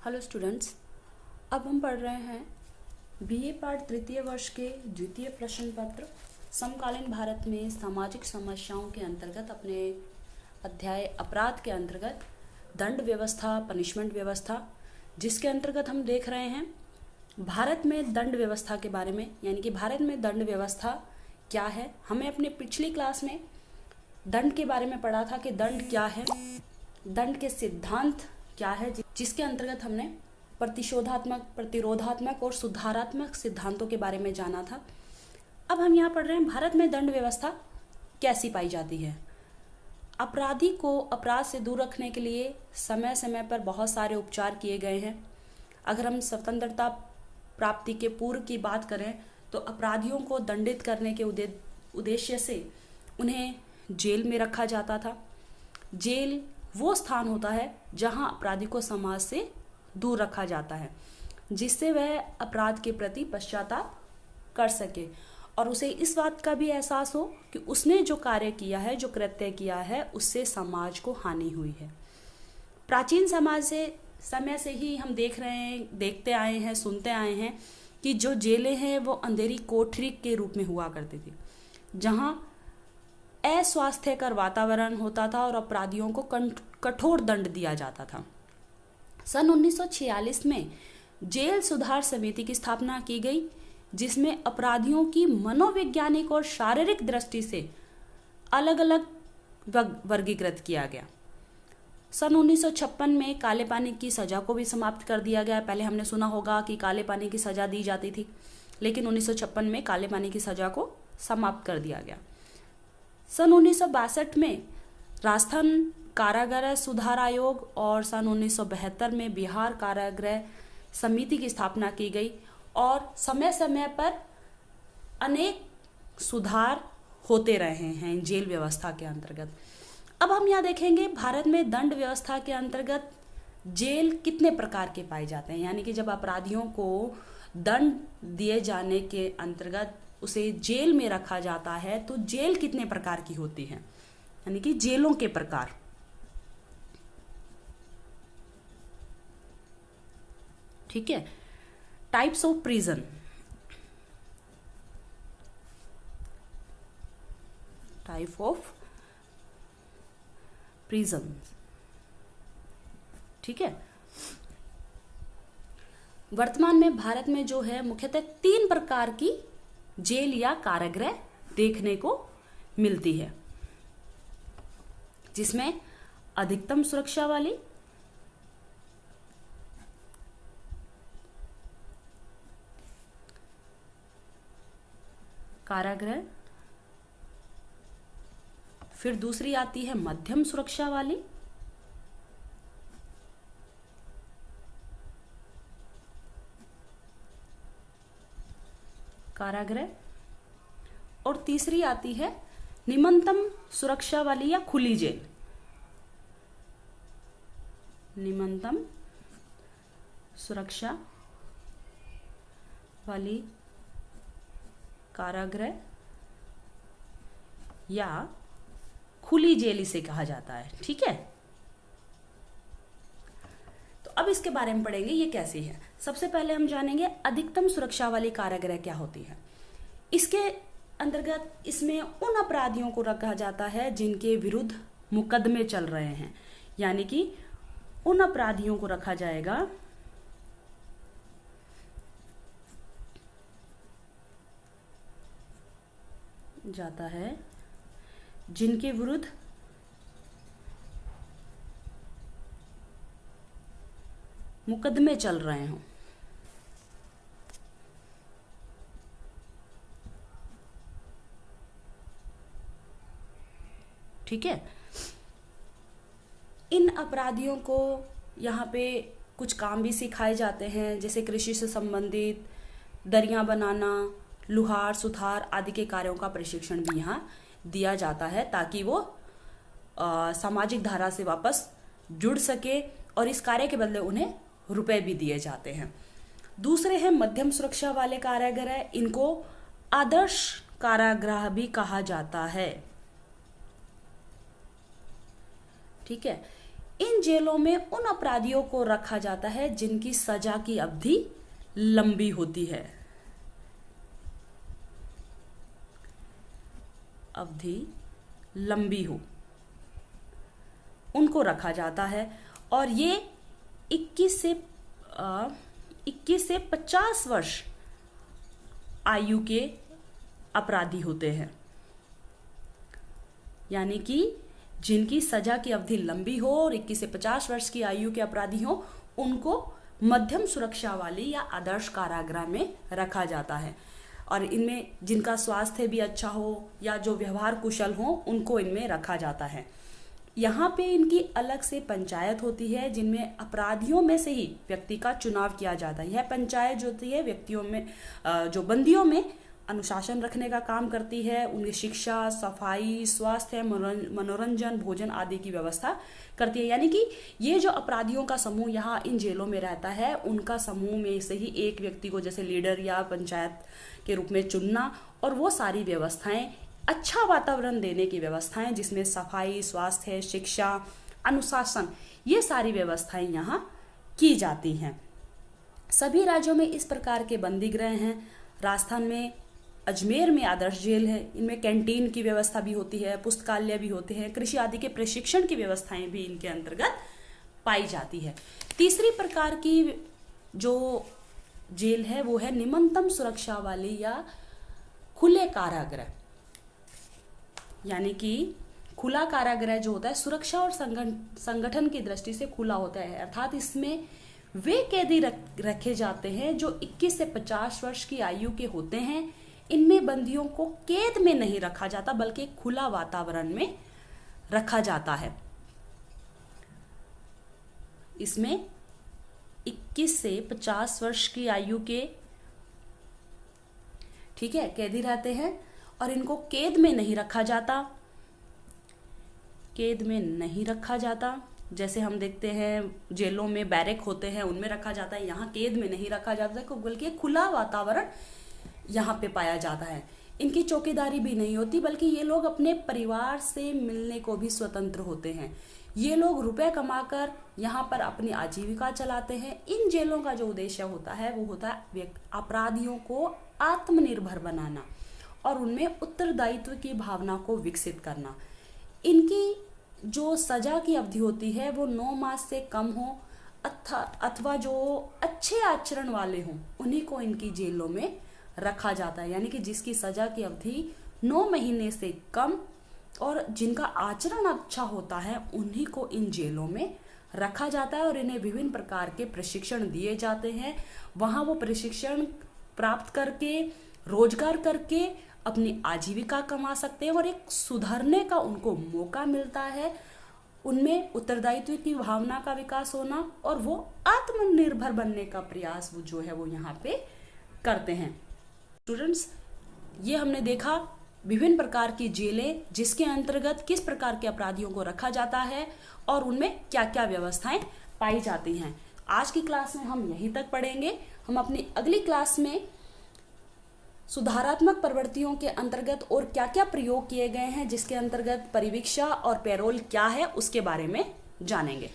Hello students, अब हम पढ़ रहे हैं बीए पार्ट तृतीय वर्ष के द्वितीय प्रश्न पत्र समकालीन भारत में सामाजिक समस्याओं के अंतर्गत अपने अध्याय अपराध के अंतर्गत दंड व्यवस्था, पनिशमेंट व्यवस्था, जिसके अंतर्गत हम देख रहे हैं भारत में दंड व्यवस्था के बारे में, यानी कि भारत में दंड व्यवस्था क्या है। हमें अपने पिछली क्लास में दंड के बारे में पढ़ा था कि दंड क्या है, दंड के सिद्धांत क्या है, जिसके अंतर्गत हमने प्रतिशोधात्मक, प्रतिरोधात्मक और सुधारात्मक सिद्धांतों के बारे में जाना था। अब हम यहाँ पढ़ रहे हैं भारत में दंड व्यवस्था कैसी पाई जाती है। अपराधी को अपराध से दूर रखने के लिए समय समय पर बहुत सारे उपचार किए गए हैं। अगर हम स्वतंत्रता प्राप्ति के पूर्व की बात करें तो अपराधियों को दंडित करने के उद्देश्य से उन्हें जेल में रखा जाता था। जेल वो स्थान होता है जहां अपराधी को समाज से दूर रखा जाता है, जिससे वह अपराध के प्रति पश्चाताप कर सके और उसे इस बात का भी एहसास हो कि उसने जो कार्य किया है, जो कृत्य किया है, उससे समाज को हानि हुई है। प्राचीन समाज से समय से ही हम देखते आए हैं, सुनते आए हैं कि जो जेलें हैं वो अंधेरी कोठरी के रूप में हुआ करती थी, जहां अस्वास्थ्यकर वातावरण होता था और अपराधियों को कठोर दंड दिया जाता था। सन 1946 में जेल सुधार समिति की स्थापना की गई, जिसमें अपराधियों की मनोवैज्ञानिक और शारीरिक दृष्टि से अलग अलग वर्गीकृत किया गया। सन 1956 में काले पानी की सजा को भी समाप्त कर दिया गया। पहले हमने सुना होगा कि काले पानी की सजा दी जाती थी, लेकिन 1956 में काले पानी की सजा को समाप्त कर दिया गया। सन 1962 में राजस्थान कारागार सुधार आयोग और सन 1972 में बिहार कारागृह समिति की स्थापना की गई और समय समय पर अनेक सुधार होते रहे हैं जेल व्यवस्था के अंतर्गत। अब हम यहाँ देखेंगे भारत में दंड व्यवस्था के अंतर्गत जेल कितने प्रकार के पाए जाते हैं, यानी कि जब अपराधियों को दंड दिए जाने के अंतर्गत उसे जेल में रखा जाता है तो जेल कितने प्रकार की होती है, यानी कि जेलों के प्रकार। ठीक है, types of prison. Type of prison, ठीक है। वर्तमान में भारत में जो है मुख्यतः 3 प्रकार की जेल या कारागृह देखने को मिलती है, जिसमें अधिकतम सुरक्षा वाली, कारागृह, फिर दूसरी आती है मध्यम सुरक्षा वाली, कारागृह, और तीसरी आती है निम्नतम सुरक्षा वाली या खुली जेल। निम्नतम सुरक्षा वाली कारागृह या खुली जेल इसे कहा जाता है। ठीक है, तो अब इसके बारे में पढ़ेंगे ये कैसे है। सबसे पहले हम जानेंगे अधिकतम सुरक्षा वाली कारागृह क्या होती है। इसके अंतर्गत इसमें उन अपराधियों को रखा जाता है जिनके विरुद्ध मुकदमे चल रहे हैं, यानी कि उन अपराधियों को रखा जाता है जिनके विरुद्ध मुकदमे चल रहे हों। ठीक है, इन अपराधियों को यहाँ पे कुछ काम भी सिखाए जाते हैं, जैसे कृषि से संबंधित दरियां बनाना, लुहार, सुथार आदि के कार्यों का प्रशिक्षण भी यहाँ दिया जाता है, ताकि वो सामाजिक धारा से वापस जुड़ सके और इस कार्य के बदले उन्हें रुपए भी दिए जाते हैं। दूसरे हैं मध्यम सुरक्षा वाले कारागृह, इनको आदर्श कारागृह भी कहा जाता है। ठीक है, इन जेलों में उन अपराधियों को रखा जाता है जिनकी सजा की अवधि लंबी होती है। अवधि लंबी हो उनको रखा जाता है, और ये 21 से 50 वर्ष आयु के अपराधी होते हैं। यानी कि जिनकी सजा की अवधि लंबी हो और 21 से 50 वर्ष की आयु के अपराधी हो, उनको मध्यम सुरक्षा वाली या आदर्श कारागृह में रखा जाता है। और इनमें जिनका स्वास्थ्य भी अच्छा हो या जो व्यवहार कुशल हो, उनको इनमें रखा जाता है। यहाँ पे इनकी अलग से पंचायत होती है, जिनमें अपराधियों में से ही व्यक्ति का चुनाव किया जाता है। यह पंचायत जो होती है व्यक्तियों में, जो बंदियों में अनुशासन रखने का काम करती है, उनकी शिक्षा, सफाई, स्वास्थ्य, मनोरंजन, भोजन आदि की व्यवस्था करती है। यानी कि ये जो अपराधियों का समूह यहाँ इन जेलों में रहता है, उनका समूह में से ही एक व्यक्ति को जैसे लीडर या पंचायत के रूप में चुनना, और वो सारी व्यवस्थाएं, अच्छा वातावरण देने की व्यवस्थाएं, जिसमें सफाई, स्वास्थ्य, शिक्षा, अनुशासन, ये सारी व्यवस्थाएं यहाँ की जाती हैं। सभी राज्यों में इस प्रकार के बंदी गृह हैं। राजस्थान में अजमेर में आदर्श जेल है। इनमें कैंटीन की व्यवस्था भी होती है, पुस्तकालय भी होते हैं, कृषि आदि के प्रशिक्षण की व्यवस्थाएं भी इनके अंतर्गत पाई जाती है। तीसरी प्रकार की जो जेल है वो है निम्नतम सुरक्षा वाली या खुले कारागृह। यानी कि खुला कारागृह जो होता है सुरक्षा और संगठन की दृष्टि से खुला होता है, अर्थात इसमें वे कैदी रखे जाते हैं जो 21 से 50 वर्ष की आयु के होते हैं। इनमें बंदियों को कैद में नहीं रखा जाता, बल्कि खुला वातावरण में रखा जाता है। इसमें 21 से 50 वर्ष की आयु के, ठीक है, कैदी रहते हैं, और इनको कैद में नहीं रखा जाता। कैद में नहीं रखा जाता, जैसे हम देखते हैं जेलों में बैरक होते हैं, उनमें रखा जाता है। यहाँ कैद में नहीं रखा जाता, बल्कि खुला वातावरण यहाँ पे पाया जाता है। इनकी चौकीदारी भी नहीं होती, बल्कि ये लोग अपने परिवार से मिलने को भी स्वतंत्र होते हैं। ये लोग रुपए कमाकर यहाँ पर अपनी आजीविका चलाते हैं। इन जेलों का जो उद्देश्य होता है वो होता है अपराधियों को आत्मनिर्भर बनाना और उनमें उत्तरदायित्व की भावना को विकसित करना। इनकी जो सजा की अवधि होती है वो 9 मास से कम हो, अथवा जो अच्छे आचरण वाले हों, उन्हीं को इनकी जेलों में रखा जाता है। यानी कि जिसकी सजा की अवधि 9 महीने से कम और जिनका आचरण अच्छा होता है, उन्हीं को इन जेलों में रखा जाता है और इन्हें विभिन्न प्रकार के प्रशिक्षण दिए जाते हैं। वहाँ वो प्रशिक्षण प्राप्त करके, रोजगार करके अपनी आजीविका कमा सकते हैं और एक सुधरने का उनको मौका मिलता है। उनमें उत्तरदायित्व की भावना का विकास होना और वो आत्मनिर्भर बनने का प्रयास वो जो है वो यहाँ पे करते हैं। स्टूडेंट्स, ये हमने देखा विभिन्न प्रकार की जेलें जिसके अंतर्गत किस प्रकार के अपराधियों को रखा जाता है और उनमें क्या क्या व्यवस्थाएं पाई जाती हैं। आज की क्लास में हम यहीं तक पढ़ेंगे। हम अपनी अगली क्लास में सुधारात्मक प्रवृत्तियों के अंतर्गत और क्या क्या प्रयोग किए गए हैं, जिसके अंतर्गत परिवीक्षा और पैरोल क्या है, उसके बारे में जानेंगे।